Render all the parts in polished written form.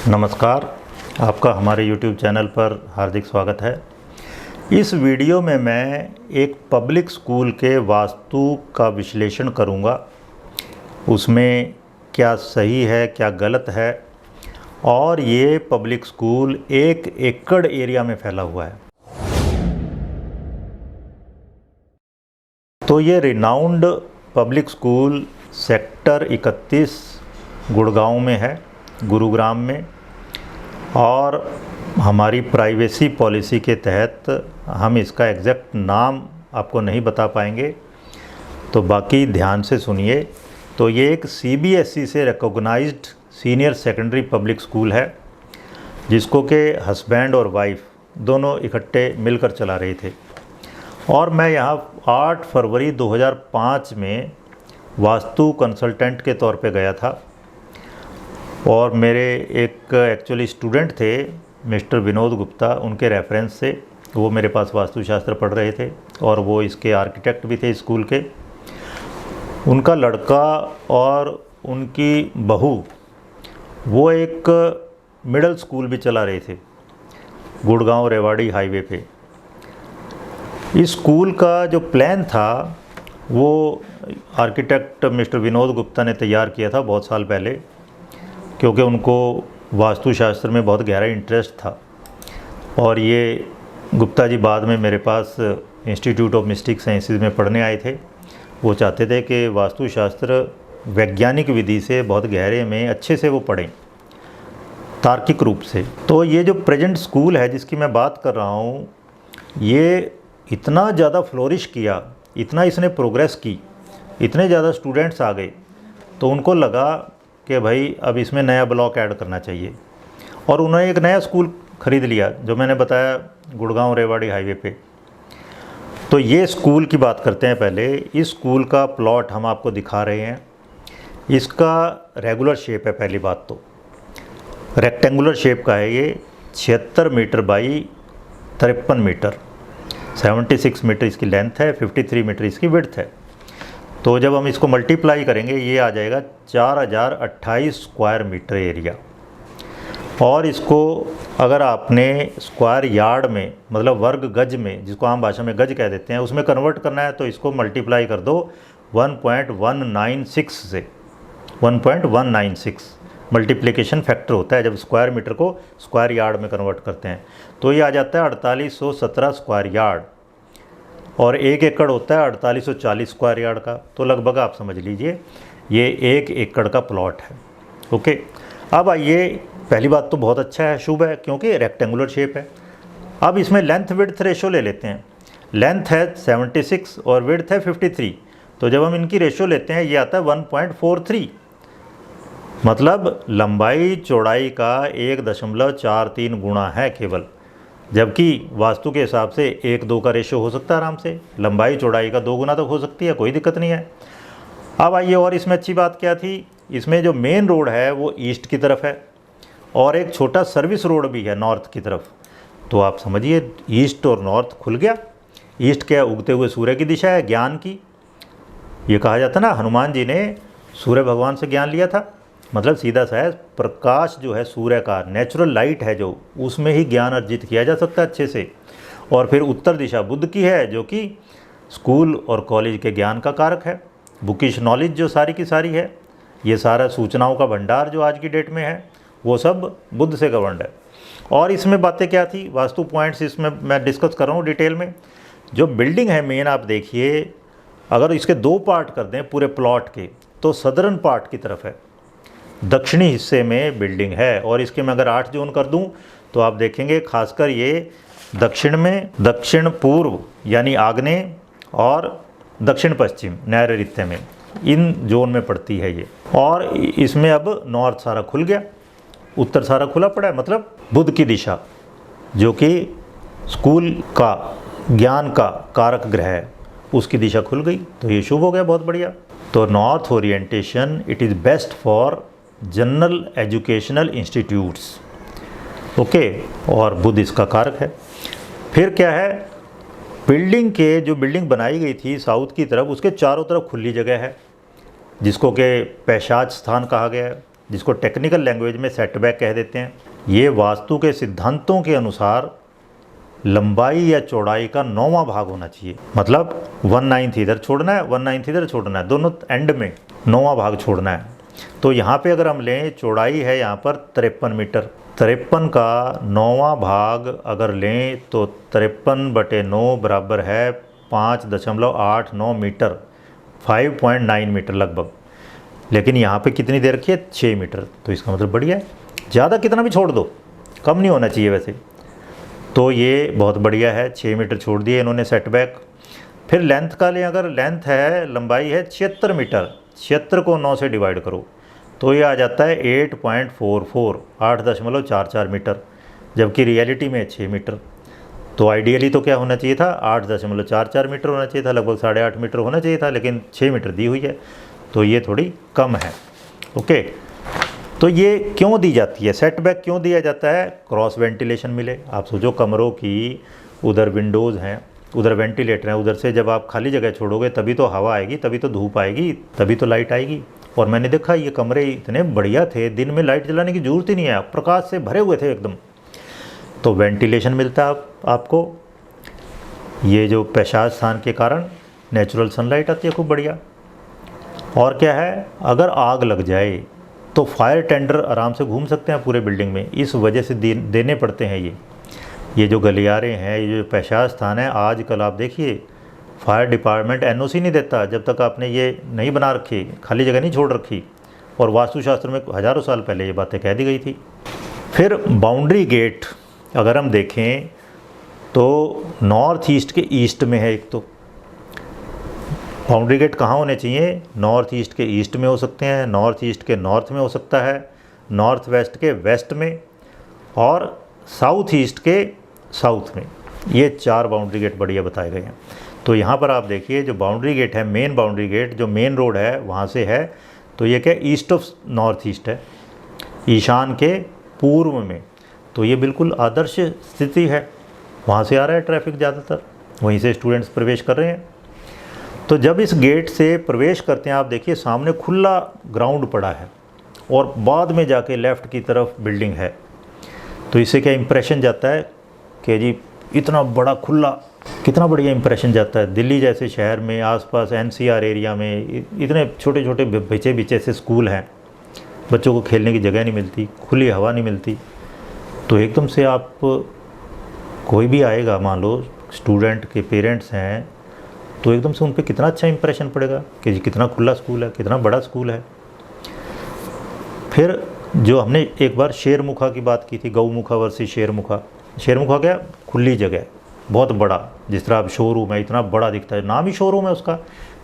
नमस्कार, आपका हमारे YouTube चैनल पर हार्दिक स्वागत है। इस वीडियो में मैं एक पब्लिक स्कूल के वास्तु का विश्लेषण करूंगा। उसमें क्या सही है, क्या गलत है, और ये पब्लिक स्कूल 1 एकड़ एरिया में फैला हुआ है। तो ये renowned public school sector 31 Gurgaon में है, गुरुग्राम में। और हमारी प्राइवेसी पॉलिसी के तहत हम इसका एग्जैक्ट नाम आपको नहीं बता पाएंगे, तो बाकी ध्यान से सुनिए। तो ये एक CBSE से recognised senior secondary public school है, जिसको के हस्बैंड और वाइफ दोनों इकट्ठे मिलकर चला रहे थे। और मैं यहाँ 8 फरवरी 2005 में वास्तु कंसल्टेंट के तौर पे गया था। और मेरे एक एक्चुअली स्टूडेंट थे मिस्टर विनोद गुप्ता, उनके रेफरेंस से वो मेरे पास वास्तुशास्त्र पढ़ रहे थे, और वो इसके आर्किटेक्ट भी थे स्कूल के। उनका लड़का और उनकी बहू वो एक मिडिल स्कूल भी चला रहे थे गुड़गांव रेवाड़ी हाईवे पे। इस स्कूल का जो प्लान था वो आर्किटेक्ट मिस्टर विनोद गुप्ता ने तैयार किया था बहुत साल पहले, क्योंकि उनको वास्तुशास्त्र में बहुत गहरा इंटरेस्ट था। और ये गुप्ता जी बाद में मेरे पास इंस्टीट्यूट ऑफ मिस्टिक साइंसेज में पढ़ने आए थे। वो चाहते थे कि वास्तुशास्त्र वैज्ञानिक विधि से बहुत गहरे में अच्छे से वो पढ़ें, तार्किक रूप से। तो ये जो प्रेजेंट स्कूल है जिसकी मैं बात कर रहा हूँ, ये इतना ज़्यादा फ्लोरिश किया, इतना इसने प्रोग्रेस की, इतने ज़्यादा स्टूडेंट्स आ गए, तो उनको लगा कि भाई अब इसमें नया ब्लॉक ऐड करना चाहिए। और उन्होंने एक नया स्कूल ख़रीद लिया, जो मैंने बताया, गुड़गांव रेवाड़ी हाईवे पे। तो ये स्कूल की बात करते हैं पहले। इस स्कूल का प्लॉट हम आपको दिखा रहे हैं। इसका रेगुलर शेप है, पहली बात तो रेक्टेंगुलर शेप का है। ये 76 मीटर बाई 53 मीटर, 76 मीटर इसकी लेंथ है, 53 मीटर इसकी विड्थ है। तो जब हम इसको मल्टीप्लाई करेंगे ये आ जाएगा 4028 स्क्वायर मीटर एरिया। और इसको अगर आपने स्क्वायर यार्ड में, मतलब वर्ग गज में, जिसको आम भाषा में गज कह देते हैं, उसमें कन्वर्ट करना है, तो इसको मल्टीप्लाई कर दो 1.196 से। 1.196 मल्टीप्लिकेशन फैक्टर होता है जब स्क्वायर मीटर को स्क्वायर यार्ड में कन्वर्ट करते हैं। तो ये आ जाता है 4817 स्क्वायर यार्ड। और 1 एकड़ होता है 4840 स्क्वायर यार्ड का। तो लगभग आप समझ लीजिए ये 1 एकड़ का प्लॉट है। ओके, अब आइए, पहली बात तो बहुत अच्छा है, शुभ है, क्योंकि रेक्टेंगुलर शेप है। अब इसमें लेंथ विड्थ रेशो ले लेते हैं। लेंथ है 76 और विड्थ है 53। तो जब हम इनकी रेशो लेते हैं ये आता है 1.43, मतलब लंबाई चौड़ाई का 1.43 गुणा है केवल। जबकि वास्तु के हिसाब से 1:2 का रेशो हो सकता है आराम से, लंबाई चौड़ाई का 2 गुना तक हो सकती है, कोई दिक्कत नहीं है। अब आइए, और इसमें अच्छी बात क्या थी, इसमें जो मेन रोड है वो ईस्ट की तरफ है, और एक छोटा सर्विस रोड भी है नॉर्थ की तरफ। तो आप समझिए ईस्ट और नॉर्थ खुल गया। ईस्ट क्या, उगते हुए सूर्य की दिशा है, ज्ञान की। ये कहा जाता ना, हनुमान जी ने सूर्य भगवान से ज्ञान लिया था, मतलब सीधा सा है, प्रकाश जो है सूर्य का, नेचुरल लाइट है जो, उसमें ही ज्ञान अर्जित किया जा सकता है अच्छे से। और फिर उत्तर दिशा बुध की है, जो कि स्कूल और कॉलेज के ज्ञान का कारक है। बुकिश नॉलेज जो सारी की सारी है, ये सारा सूचनाओं का भंडार जो आज की डेट में है, वो सब बुध से गवर्नड है। और इसमें बातें क्या थी, वास्तु पॉइंट्स इसमें मैं डिस्कस कर रहा हूँ डिटेल में। जो बिल्डिंग है मेन, आप देखिए, अगर इसके 2 पार्ट कर दें पूरे प्लॉट के, तो सदर्न पार्ट की तरफ है, दक्षिणी हिस्से में बिल्डिंग है। और इसके मैं अगर 8 जोन कर दूं तो आप देखेंगे खासकर ये दक्षिण में, दक्षिण पूर्व यानी आग्नेय, और दक्षिण पश्चिम नैऋत्य में, इन जोन में पड़ती है ये। और इसमें अब नॉर्थ सारा खुल गया, उत्तर सारा खुला पड़ा है, मतलब बुध की दिशा जो कि स्कूल का ज्ञान का कारक ग्रह है, उसकी दिशा खुल गई। तो ये शुभ हो गया, बहुत बढ़िया। तो north orientation it is best for general educational institutes. Okay, और बुध इसका कारक है। फिर क्या है, बिल्डिंग के, जो बिल्डिंग बनाई गई थी साउथ की तरफ, उसके चारों तरफ खुली जगह है, जिसको कि पैशाच स्थान कहा गया है। जिसको टेक्निकल लैंग्वेज में सेटबैक कह देते हैं। ये वास्तु के सिद्धांतों के अनुसार लंबाई या चौड़ाई का 9वां भाग होना चाहिए। मतलब 1/9 इधर छोड़ना है, 1/9 इधर छोड़ना है, दोनों एंड में 9वां भाग छोड़ना है। तो यहाँ पे अगर हम लें, चौड़ाई है यहाँ पर 53 मीटर, 53 का 9वां भाग अगर लें तो 53/9 बराबर है 5.89 मीटर, 5.9 मीटर लगभग। लेकिन यहाँ पे कितनी देर रखी है, 6 मीटर। तो इसका मतलब बढ़िया है, ज़्यादा कितना भी छोड़ दो, कम नहीं होना चाहिए वैसे। तो ये बहुत बढ़िया है, 6 मीटर छोड़ दिए इन्होंने सेटबैक। फिर लेंथ का लें, अगर लेंथ है, लंबाई है 76 मीटर, 76 को 9 से डिवाइड करो तो ये आ जाता है 8.44, 8.44 मीटर, जबकि रियलिटी में 6 मीटर। तो आइडियली तो क्या होना चाहिए था, 8.44 मीटर होना चाहिए था, लगभग 8.5 मीटर होना चाहिए था, लेकिन 6 मीटर दी हुई है, तो ये थोड़ी कम है। ओके, तो ये क्यों दी जाती है, सेटबैक क्यों दिया जाता है, क्रॉस वेंटिलेशन मिले। आप सोचो कमरों की उधर विंडोज़ हैं, उधर वेंटिलेटर हैं, उधर से जब आप खाली जगह छोड़ोगे तभी तो हवा आएगी, तभी तो धूप आएगी, तभी तो लाइट आएगी। और मैंने देखा ये कमरे इतने बढ़िया थे, दिन में लाइट जलाने की ज़रूरत ही नहीं है, प्रकाश से भरे हुए थे एकदम। तो वेंटिलेशन मिलता है आपको, ये जो पेशाब स्थान के कारण नेचुरल सनलाइट आती है खूब बढ़िया। और क्या है, अगर आग लग जाए तो फायर टेंडर आराम से घूम सकते हैं पूरे बिल्डिंग में, इस वजह से देने पड़ते हैं ये जो गलियारे हैं, ये जो पेशाब स्थान है। आजकल आप देखिए फायर डिपार्टमेंट एनओसी नहीं देता जब तक आपने ये नहीं बना रखी, खाली जगह नहीं छोड़ रखी। और वास्तुशास्त्र में हज़ारों साल पहले ये बातें कह दी गई थी। फिर बाउंड्री गेट अगर हम देखें तो नॉर्थ ईस्ट के ईस्ट में है। एक तो बाउंड्री गेट कहाँ होने चाहिए, नॉर्थ ईस्ट के ईस्ट में हो सकते हैं, नॉर्थ ईस्ट के नॉर्थ में हो सकता है, नॉर्थ वेस्ट के वेस्ट में, और साउथ ईस्ट के साउथ में। ये 4 बाउंड्री गेट बढ़िया बताए गए हैं। तो यहाँ पर आप देखिए जो बाउंड्री गेट है, मेन बाउंड्री गेट जो मेन रोड है वहाँ से है, तो ये क्या ईस्ट ऑफ नॉर्थ ईस्ट है, ईशान के पूर्व में। तो ये बिल्कुल आदर्श स्थिति है, वहाँ से आ रहा है ट्रैफिक ज़्यादातर, वहीं से स्टूडेंट्स प्रवेश कर रहे हैं। तो जब इस गेट से प्रवेश करते हैं, आप देखिए सामने खुला ग्राउंड पड़ा है और बाद में जाके लेफ़्ट की तरफ बिल्डिंग है। तो इससे क्या इम्प्रेशन जाता है कि जी इतना बड़ा खुला, कितना बढ़िया इम्प्रेशन जाता है। दिल्ली जैसे शहर में आसपास एनसीआर एरिया में इतने छोटे छोटे बिचे बिचे से स्कूल हैं, बच्चों को खेलने की जगह नहीं मिलती, खुली हवा नहीं मिलती। तो एकदम से आप कोई भी आएगा, मान लो स्टूडेंट के पेरेंट्स हैं, तो एकदम से उन पर कितना अच्छा इंप्रेशन पड़ेगा कि जी कितना खुला स्कूल है, कितना बड़ा स्कूल है। फिर जो हमने एक बार शेरमुखा की बात की थी, गौमुखा वर्सेस शेरमुखा। शेरमुखा क्या, खुली जगह, बहुत बड़ा, जिस तरह अब शोरूम है इतना बड़ा दिखता है, नाम ही शोरूम है उसका।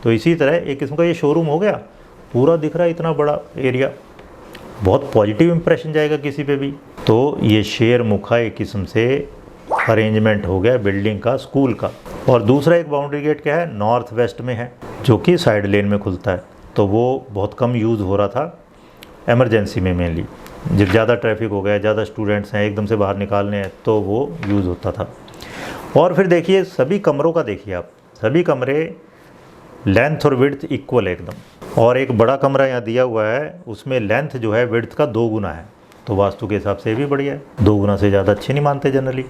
तो इसी तरह एक किस्म का ये शोरूम हो गया, पूरा दिख रहा है इतना बड़ा एरिया, बहुत पॉजिटिव इंप्रेशन जाएगा किसी पे भी। तो ये शेरमुखा एक किस्म से अरेंजमेंट हो गया बिल्डिंग का, स्कूल का। और दूसरा एक बाउंड्री गेट क्या है, नॉर्थ वेस्ट में है, जो कि साइड लेन में खुलता है। तो वो बहुत कम यूज़ हो रहा था एमरजेंसी में, मेनली जब ज़्यादा ट्रैफिक हो गया, ज़्यादा स्टूडेंट्स हैं, एकदम से बाहर निकालने हैं, तो वो यूज़ होता था। और फिर देखिए सभी कमरों का देखिए आप, सभी कमरे लेंथ और विड्थ इक्वल है एकदम। और एक बड़ा कमरा यहाँ दिया हुआ है, उसमें लेंथ जो है विड्थ का 2 गुना है। तो वास्तु के हिसाब से भी बढ़िया है, 2 गुना से ज़्यादा अच्छे नहीं मानते जनरली।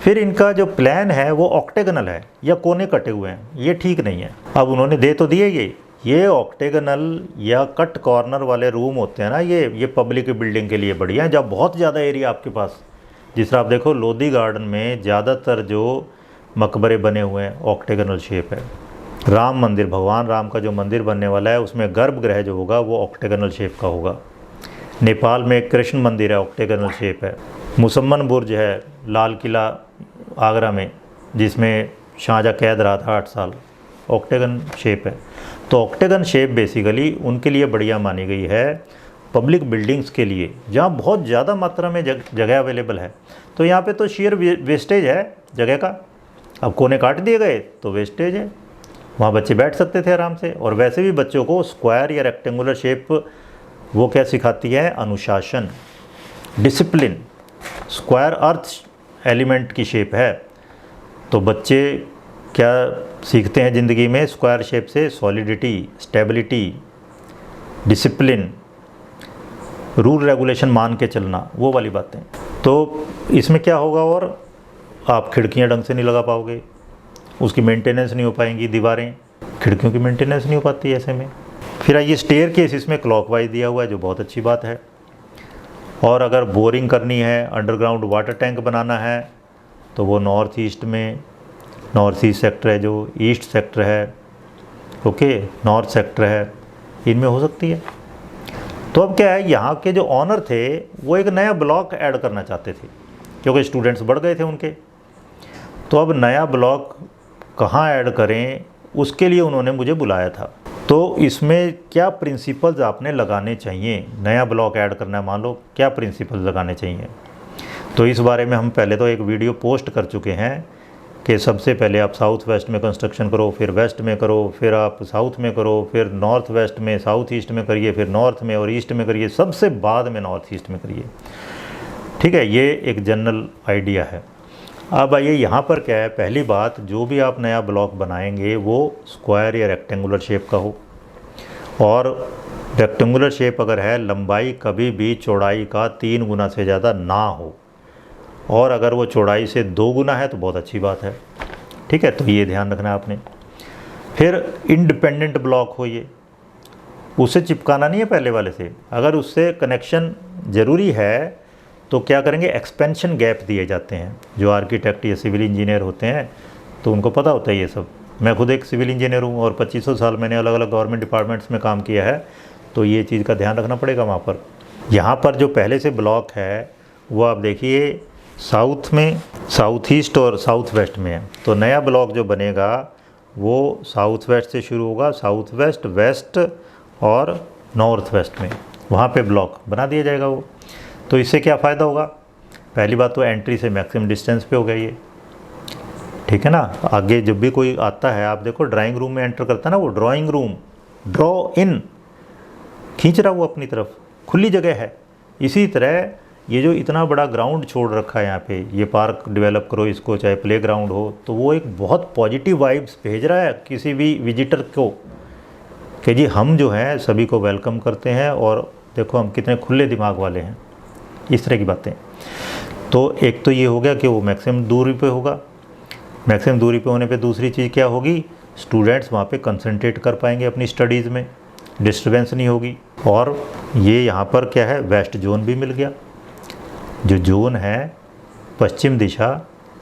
फिर इनका जो प्लान है वो ऑक्टेगनल है या कोने कटे हुए हैं, ये ठीक नहीं है। अब उन्होंने दे तो दिए ये ऑक्टेगनल या कट कॉर्नर वाले रूम होते हैं ना, ये पब्लिक बिल्डिंग के लिए बढ़िया है, जब बहुत ज़्यादा एरिया आपके पास। जिस तरह आप देखो लोधी गार्डन में ज़्यादातर जो मकबरे बने हुए हैं ऑक्टेगनल शेप है। राम मंदिर, भगवान राम का जो मंदिर बनने वाला है, उसमें गर्भगृह जो होगा वो ऑक्टेगनल शेप का होगा। नेपाल में एक कृष्ण मंदिर है, ऑक्टेगनल शेप है। मुसम्मन बुर्ज है लाल किला आगरा में, जिसमें शाहजहाँ कैद रहा था 8 साल, ऑक्टेगन शेप है। तो ऑक्टेगन शेप बेसिकली उनके लिए बढ़िया मानी गई है, पब्लिक बिल्डिंग्स के लिए, जहाँ बहुत ज़्यादा मात्रा में जगह अवेलेबल है। तो यहाँ पे तो शेयर वेस्टेज है जगह का। अब कोने काट दिए गए तो वेस्टेज है, वहाँ बच्चे बैठ सकते थे आराम से। और वैसे भी बच्चों को स्क्वायर या रेक्टेंगुलर शेप वो क्या सिखाती है, अनुशासन, डिसिप्लिन। स्क्वायर अर्थ एलिमेंट की शेप है, तो बच्चे क्या सीखते हैं ज़िंदगी में स्क्वायर शेप से, solidity, stability, discipline, rule regulation मान के चलना, वो वाली बातें। तो इसमें क्या होगा, और आप खिड़कियाँ ढंग से नहीं लगा पाओगे, उसकी मेंटेनेंस नहीं हो पाएंगी, दीवारें, खिड़कियों की मेंटेनेंस नहीं हो पाती ऐसे में। फिर ये स्टेयर केस इसमें क्लॉकवाइज दिया हुआ है, जो बहुत अच्छी बात है। और अगर बोरिंग करनी है, अंडरग्राउंड वाटर टैंक बनाना है, तो वो नॉर्थ ईस्ट में, नॉर्थ ईस्ट सेक्टर है, जो ईस्ट सेक्टर है, ओके, नॉर्थ सेक्टर है, इनमें हो सकती है। तो अब क्या है, यहाँ के जो ऑनर थे वो एक नया ब्लॉक ऐड करना चाहते थे, क्योंकि स्टूडेंट्स बढ़ गए थे उनके। तो अब नया ब्लॉक कहाँ ऐड करें, उसके लिए उन्होंने मुझे बुलाया था। तो इसमें क्या प्रिंसिपल्स आपने लगाने चाहिए, नया ब्लॉक ऐड करना है मान लो, क्या प्रिंसिपल्स लगाने चाहिए। तो इस बारे में हम पहले तो एक वीडियो पोस्ट कर चुके हैं कि सबसे पहले आप साउथ वेस्ट में कंस्ट्रक्शन करो, फिर वेस्ट में करो, फिर आप साउथ में करो, फिर नॉर्थ वेस्ट में, साउथ ईस्ट में करिए, फिर नॉर्थ में और ईस्ट में करिए, सबसे बाद में नॉर्थ ईस्ट में करिए। ठीक है, ये एक जनरल आइडिया है। अब आइए यहाँ पर क्या है, पहली बात, जो भी आप नया ब्लॉक बनाएंगे वो स्क्वायर या रेक्टेंगुलर शेप का हो, और रेक्टेंगुलर शेप अगर है, लंबाई कभी भी चौड़ाई का 3 गुना से ज़्यादा ना हो, और अगर वो चौड़ाई से 2 गुना है तो बहुत अच्छी बात है। ठीक है, तो ये ध्यान रखना है आपने। फिर इंडिपेंडेंट ब्लॉक हो, ये उससे चिपकाना नहीं है पहले वाले से। अगर उससे कनेक्शन ज़रूरी है तो क्या करेंगे, एक्सपेंशन गैप दिए जाते हैं। जो आर्किटेक्ट या सिविल इंजीनियर होते हैं तो उनको पता होता है ये सब। मैं खुद एक सिविल इंजीनियर हूँ और 2500 साल मैंने अलग अलग गवर्नमेंट डिपार्टमेंट्स में काम किया है, तो ये चीज़ का ध्यान रखना पड़ेगा वहाँ पर। यहाँ पर जो पहले से ब्लॉक है वो आप देखिए साउथ में, साउथ ईस्ट और साउथ वेस्ट में है। तो नया ब्लॉक जो बनेगा वो साउथ वेस्ट से शुरू होगा, साउथ वेस्ट, वेस्ट और नॉर्थ वेस्ट में, वहाँ पे ब्लॉक बना दिया जाएगा वो। तो इससे क्या फ़ायदा होगा, पहली बात तो एंट्री से मैक्सिमम डिस्टेंस पे हो गया ये। ठीक है ना, आगे जब भी कोई आता है, आप देखो ड्राइंग रूम में एंटर करता है ना, वो ड्राइंग रूम, ड्रॉ इन, खींच रहा वो अपनी तरफ, खुली जगह है। इसी तरह ये जो इतना बड़ा ग्राउंड छोड़ रखा है यहाँ पे, ये पार्क डेवलप करो इसको, चाहे प्ले ग्राउंड हो, तो वो एक बहुत पॉजिटिव वाइब्स भेज रहा है किसी भी विजिटर को कि जी हम जो हैं सभी को वेलकम करते हैं, और देखो हम कितने खुले दिमाग वाले हैं, इस तरह की बातें। तो एक तो ये हो गया कि वो मैक्सिमम दूरी पे होगा। मैक्सिमम दूरी पे होने पे दूसरी चीज़ क्या होगी, स्टूडेंट्स वहाँ पे कंसंट्रेट कर पाएंगे अपनी स्टडीज़ में, डिस्टर्बेंस नहीं होगी। और ये यहाँ पर क्या है, वेस्ट जोन भी मिल गया, जो जोन है पश्चिम दिशा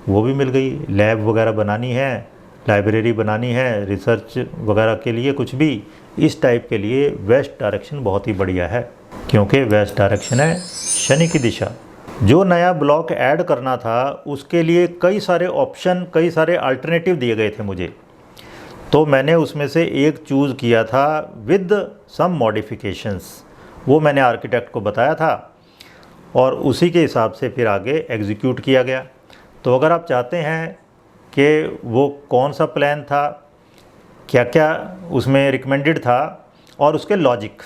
वो भी मिल गई। लैब वगैरह बनानी है, लाइब्रेरी बनानी है, रिसर्च वगैरह के लिए, कुछ भी इस टाइप के लिए वेस्ट डायरेक्शन बहुत ही बढ़िया है, क्योंकि वेस्ट डायरेक्शन है शनि की दिशा। जो नया ब्लॉक ऐड करना था उसके लिए कई सारे ऑप्शन, कई सारे अल्टरनेटिव दिए गए थे मुझे, तो मैंने उसमें से एक चूज़ किया था विद सम मॉडिफिकेशंस। वो मैंने आर्किटेक्ट को बताया था और उसी के हिसाब से फिर आगे एग्जीक्यूट किया गया। तो अगर आप चाहते हैं कि वो कौन सा प्लान था, क्या क्या उसमें रिकमेंडेड था और उसके लॉजिक,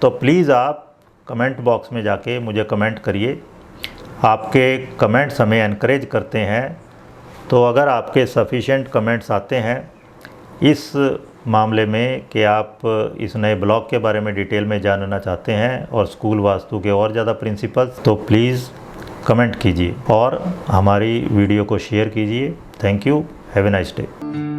तो प्लीज़ आप कमेंट बॉक्स में जाके मुझे कमेंट करिए। आपके कमेंट्स हमें एनकरेज करते हैं। तो अगर आपके सफिशेंट कमेंट्स आते हैं इस मामले में कि आप इस नए ब्लॉग के बारे में डिटेल में जानना चाहते हैं और स्कूल वास्तु के और ज़्यादा प्रिंसिपल्स, तो प्लीज़ कमेंट कीजिए और हमारी वीडियो को शेयर कीजिए। Thank you, have a nice day.